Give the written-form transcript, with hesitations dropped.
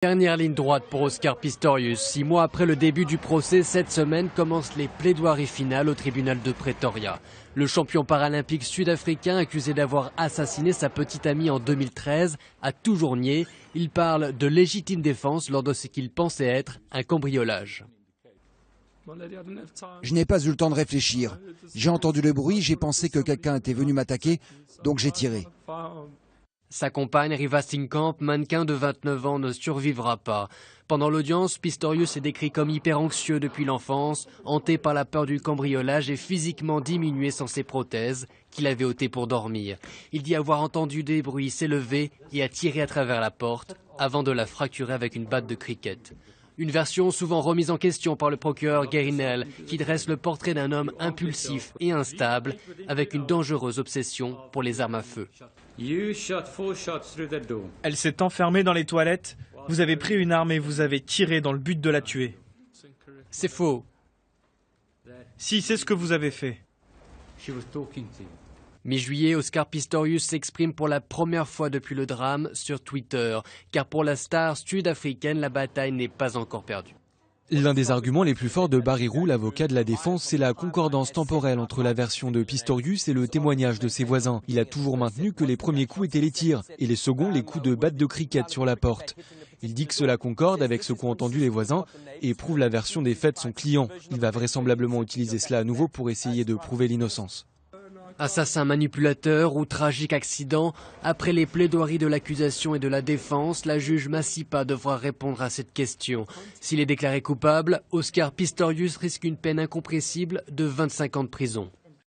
Dernière ligne droite pour Oscar Pistorius. 6 mois après le début du procès, cette semaine commencent les plaidoiries finales au tribunal de Pretoria. Le champion paralympique sud-africain, accusé d'avoir assassiné sa petite amie en 2013, a toujours nié. Il parle de légitime défense lors de ce qu'il pensait être un cambriolage. Je n'ai pas eu le temps de réfléchir. J'ai entendu le bruit, j'ai pensé que quelqu'un était venu m'attaquer, donc j'ai tiré. Sa compagne, Riva Steenkamp, mannequin de 29 ans, ne survivra pas. Pendant l'audience, Pistorius est décrit comme hyper anxieux depuis l'enfance, hanté par la peur du cambriolage et physiquement diminué sans ses prothèses, qu'il avait ôtées pour dormir. Il dit avoir entendu des bruits s'élever et a tiré à travers la porte avant de la fracturer avec une batte de cricket. Une version souvent remise en question par le procureur Gary Nell, qui dresse le portrait d'un homme impulsif et instable, avec une dangereuse obsession pour les armes à feu. Elle s'est enfermée dans les toilettes, vous avez pris une arme et vous avez tiré dans le but de la tuer. C'est faux. Si, c'est ce que vous avez fait. Mi-juillet, Oscar Pistorius s'exprime pour la première fois depuis le drame sur Twitter, car pour la star sud-africaine, la bataille n'est pas encore perdue. L'un des arguments les plus forts de Barry Roux, l'avocat de la défense, c'est la concordance temporelle entre la version de Pistorius et le témoignage de ses voisins. Il a toujours maintenu que les premiers coups étaient les tirs et les seconds les coups de batte de cricket sur la porte. Il dit que cela concorde avec ce qu'ont entendu les voisins et prouve la version des faits de son client. Il va vraisemblablement utiliser cela à nouveau pour essayer de prouver l'innocence. Assassin manipulateur ou tragique accident, après les plaidoiries de l'accusation et de la défense, la juge Masipa devra répondre à cette question. S'il est déclaré coupable, Oscar Pistorius risque une peine incompressible de 25 ans de prison.